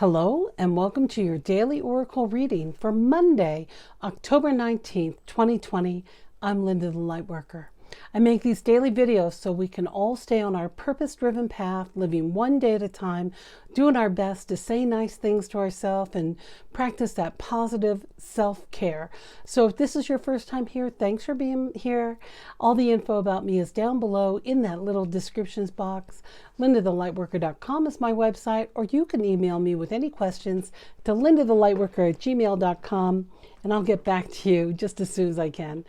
Hello and welcome to your daily oracle reading for Monday, October 19th, 2020. I'm Linda the Lightworker. I make these daily videos so we can all stay on our purpose-driven path, living one day at a time, doing our best to say nice things to ourselves and practice that positive self-care. So if this is your first time here, thanks for being here. All the info about me is down below in that little descriptions box. LindaTheLightWorker.com is my website, or you can email me with any questions to LindaTheLightWorker@gmail.com. and I'll get back to you just as soon as I can.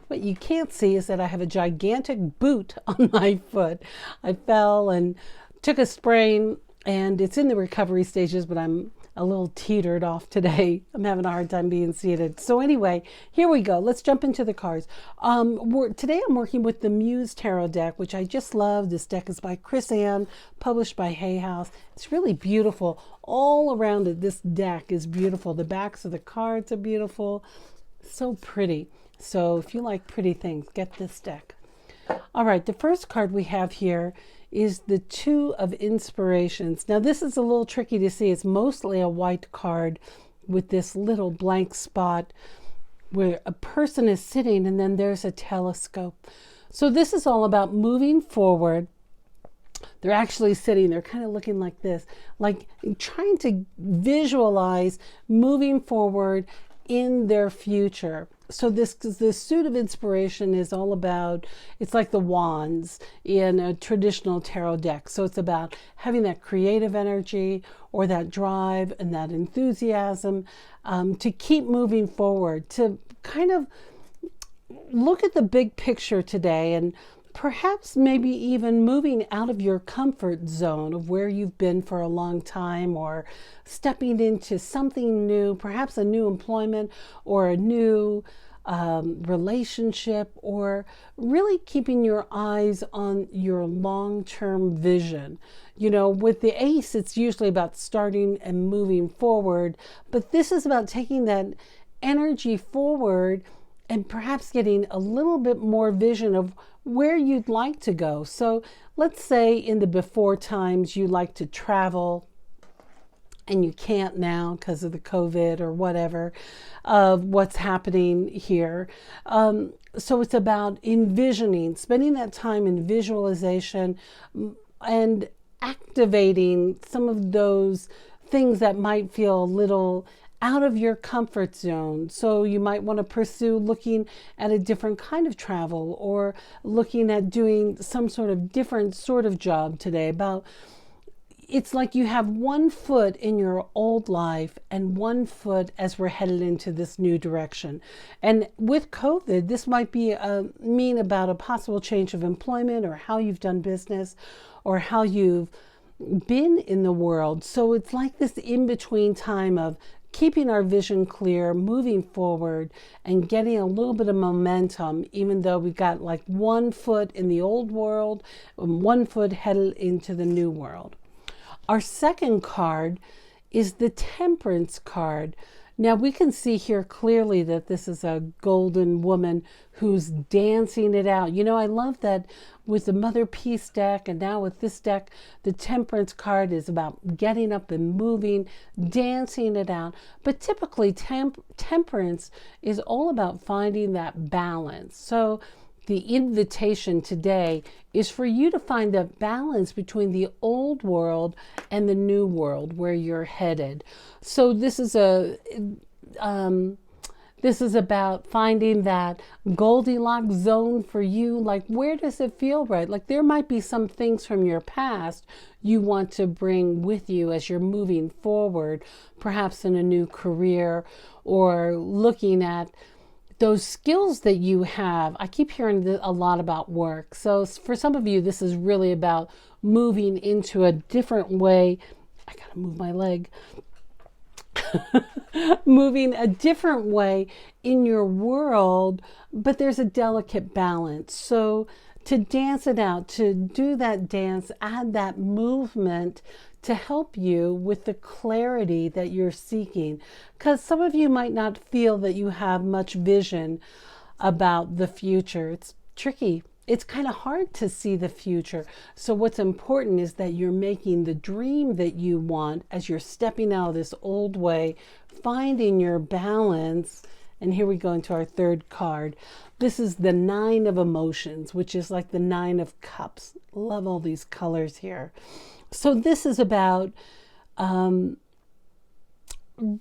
What you can't see is that I have a gigantic boot on my foot. I fell and took a sprain, and it's in the recovery stages, but I'm a little teetered off today. I'm having a hard time being seated. So anyway, here we go. Let's jump into the cards. Today I'm working with the Muse Tarot deck, which I just love. This deck is by Chris Ann, published by Hay House. It's really beautiful. All around it, this deck is beautiful. The backs of the cards are beautiful. So pretty. So if you like pretty things, get this deck. All right, the first card we have here is the Two of Inspirations. Now this is a little tricky to see. It's mostly a white card with this little blank spot where a person is sitting and then there's a telescope. So this is all about moving forward. They're actually sitting, they're kind of looking like this, like trying to visualize moving forward in their future. So this suit of inspiration is all about, it's like the wands in a traditional tarot deck. So it's about having that creative energy or that drive and that enthusiasm to keep moving forward, to kind of look at the big picture today, and perhaps maybe even moving out of your comfort zone of where you've been for a long time, or stepping into something new, perhaps a new employment or a new relationship, or really keeping your eyes on your long-term vision. You know, with the ace, it's usually about starting and moving forward, but this is about taking that energy forward and perhaps getting a little bit more vision of where you'd like to go. So let's say in the before times you like to travel and you can't now because of the COVID or whatever of what's happening here. So it's about envisioning, spending that time in visualization and activating some of those things that might feel a little out of your comfort zone. So you might want to pursue looking at a different kind of travel, or looking at doing some sort of different sort of job today. It's like you have one foot in your old life and one foot as we're headed into this new direction. And with COVID, this might be mean about a possible change of employment, or how you've done business, or how you've been in the world. So it's like this in-between time of keeping our vision clear, moving forward, and getting a little bit of momentum, even though we've got like one foot in the old world and one foot headed into the new world. Our second card is the Temperance card. Now we can see here clearly that this is a golden woman who's dancing it out. You know, I love that with the Mother Peace deck, and now with this deck, the Temperance card is about getting up and moving, dancing it out. But typically temperance is all about finding that balance. So the invitation today is for you to find that balance between the old world and the new world where you're headed. So this is about finding that Goldilocks zone for you. Like, where does it feel right? Like, there might be some things from your past you want to bring with you as you're moving forward, perhaps in a new career, or looking at those skills that you have. I keep hearing a lot about work. So for some of you, this is really about moving into a different way. I gotta move my leg. Moving a different way in your world, but there's a delicate balance. So to dance it out, to do that dance, add that movement to help you with the clarity that you're seeking. Because some of you might not feel that you have much vision about the future. It's tricky it's kind of hard to see the future. So what's important is that you're making the dream that you want as you're stepping out of this old way, finding your balance. And here we go into our third card. This is the 9 of emotions, which is like the 9 of cups. Love all these colors here. So this is about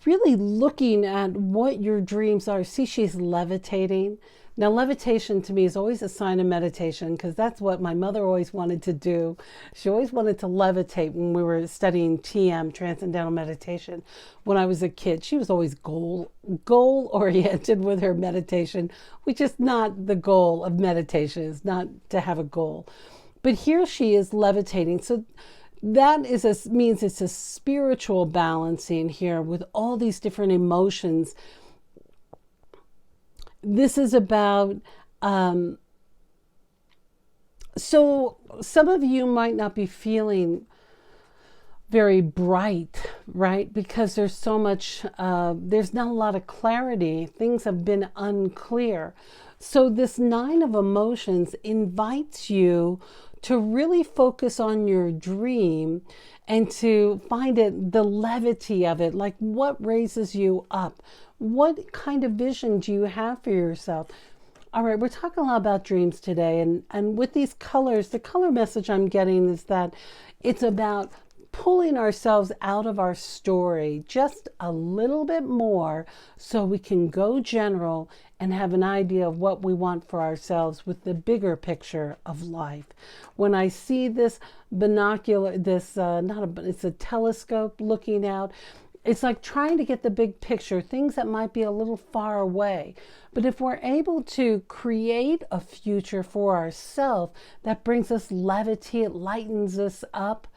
really looking at what your dreams are. See, she's levitating. Now, levitation to me is always a sign of meditation, because that's what my mother always wanted to do. She always wanted to levitate when we were studying TM, Transcendental Meditation. When I was a kid, she was always goal oriented with her meditation, which is not the goal of meditation, is not to have a goal. But here she is levitating. So that means it's a spiritual balancing here with all these different emotions. This is about, so some of you might not be feeling very bright, right? Because there's so much, there's not a lot of clarity. Things have been unclear. So this 9 of emotions invites you to really focus on your dream and to find the levity of it, like what raises you up. What kind of vision do you have for yourself? All right, we're talking a lot about dreams today. And with these colors, the color message I'm getting is that it's about pulling ourselves out of our story just a little bit more so we can go general and have an idea of what we want for ourselves with the bigger picture of life. When I see this binocular, it's a telescope looking out, it's like trying to get the big picture, things that might be a little far away. But if we're able to create a future for ourselves that brings us levity, it lightens us up.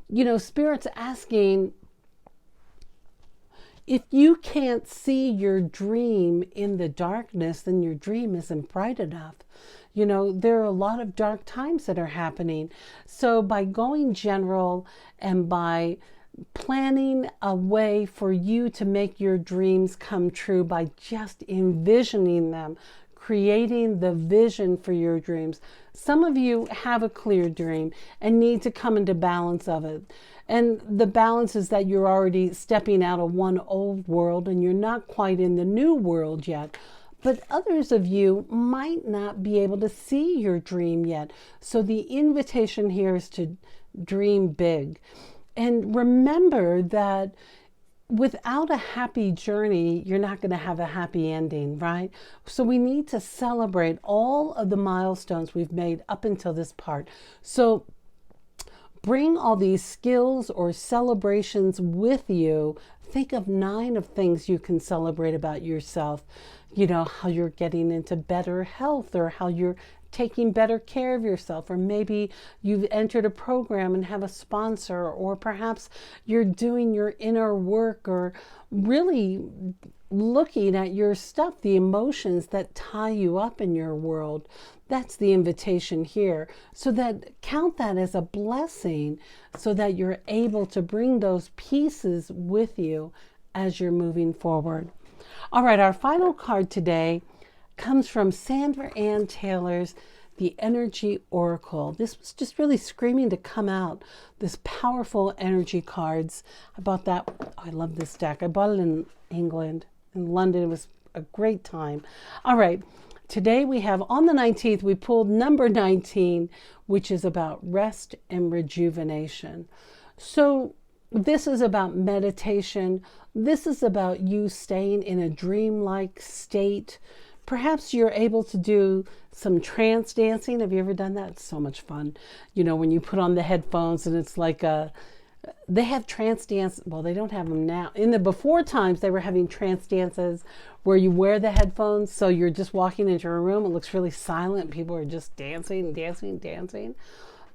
You know, Spirit's asking, if you can't see your dream in the darkness, then your dream isn't bright enough. You know, there are a lot of dark times that are happening. So by going general and by planning a way for you to make your dreams come true, by just envisioning them, creating the vision for your dreams. Some of you have a clear dream and need to come into balance of it. And the balance is that you're already stepping out of one old world and you're not quite in the new world yet. But others of you might not be able to see your dream yet. So the invitation here is to dream big. And remember that without a happy journey, you're not going to have a happy ending, right? So we need to celebrate all of the milestones we've made up until this part. So bring all these skills or celebrations with you. Think of 9 of things you can celebrate about yourself. You know, how you're getting into better health, or how you're taking better care of yourself, or maybe you've entered a program and have a sponsor, or perhaps you're doing your inner work, or really looking at your stuff, the emotions that tie you up in your world. That's the invitation here. So that count that as a blessing, so that you're able to bring those pieces with you as you're moving forward. All right, our final card today comes from Sandra Ann Taylor's The Energy Oracle. This was just really screaming to come out, this powerful energy cards. I bought that. Oh, I love this deck. I bought it in England, in London. It was a great time. All right, today we have, on the 19th, we pulled number 19, which is about rest and rejuvenation. So this is about meditation. This is about you staying in a dreamlike state. Perhaps you're able to do some trance dancing. Have you ever done that? It's so much fun. You know, when you put on the headphones and it's like they have trance dance. Well, they don't have them now. In the before times, they were having trance dances where you wear the headphones. So you're just walking into a room. It looks really silent. People are just dancing, dancing, dancing.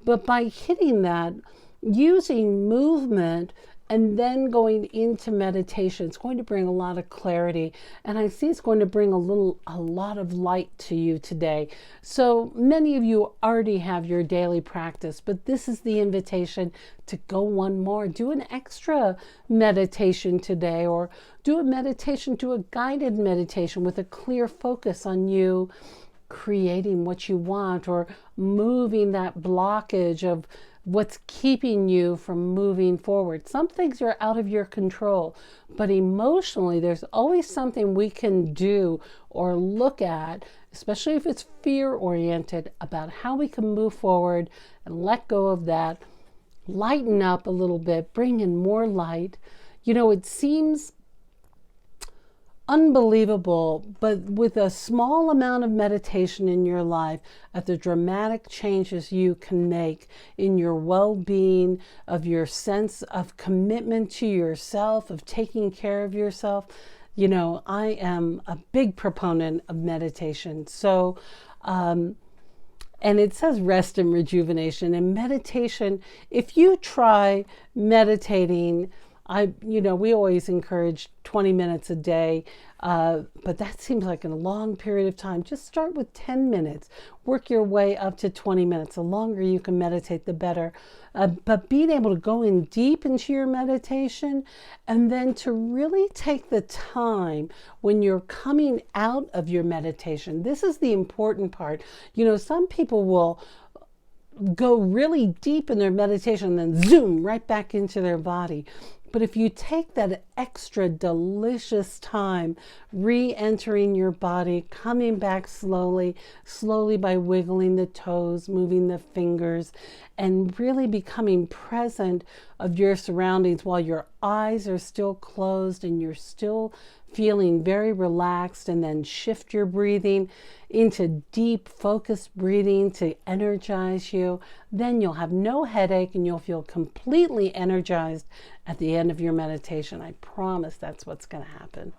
But by hitting that, using movement, and then going into meditation, it's going to bring a lot of clarity. And I see it's going to bring a lot of light to you today. So many of you already have your daily practice, but this is the invitation to go one more. Do an extra meditation today, or do a meditation, do a guided meditation with a clear focus on you creating what you want, or moving that blockage of what's keeping you from moving forward. Some things are out of your control, but emotionally, there's always something we can do or look at, especially if it's fear-oriented, about how we can move forward and let go of that, lighten up a little bit, bring in more light. You know, it seems unbelievable, but with a small amount of meditation in your life, at the dramatic changes you can make in your well-being, of your sense of commitment to yourself, of taking care of yourself. You know, I am a big proponent of meditation. So, and it says rest and rejuvenation. And meditation, if you try meditating, we always encourage 20 minutes a day, but that seems like a long period of time. Just start with 10 minutes. Work your way up to 20 minutes. The longer you can meditate, the better. But being able to go in deep into your meditation, and then to really take the time when you're coming out of your meditation. This is the important part. You know, some people will go really deep in their meditation and then zoom right back into their body. But if you take that extra delicious time re-entering your body, coming back slowly by wiggling the toes, moving the fingers, and really becoming present of your surroundings while your eyes are still closed and you're still feeling very relaxed, and then shift your breathing into deep focused breathing to energize you, then you'll have no headache and you'll feel completely energized at the end of your meditation. I promise that's what's going to happen.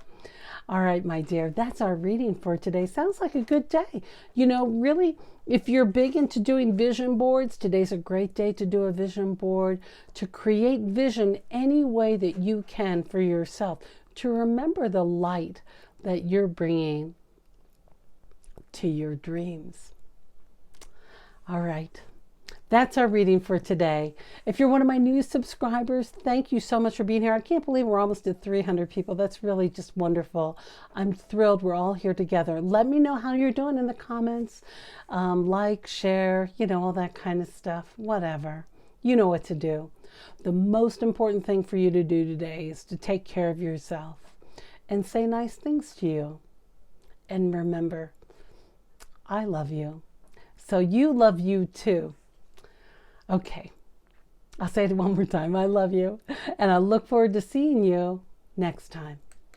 All right, my dear, that's our reading for today. Sounds like a good day. You know, really, if you're big into doing vision boards, today's a great day to do a vision board, to create vision any way that you can for yourself, to remember the light that you're bringing to your dreams. All right. That's our reading for today. If you're one of my new subscribers, thank you so much for being here. I can't believe we're almost at 300 people. That's really just wonderful. I'm thrilled we're all here together. Let me know how you're doing in the comments. Like, share, you know, all that kind of stuff. Whatever. You know what to do. The most important thing for you to do today is to take care of yourself and say nice things to you. And remember, I love you. So you love you too. Okay, I'll say it one more time. I love you, and I look forward to seeing you next time.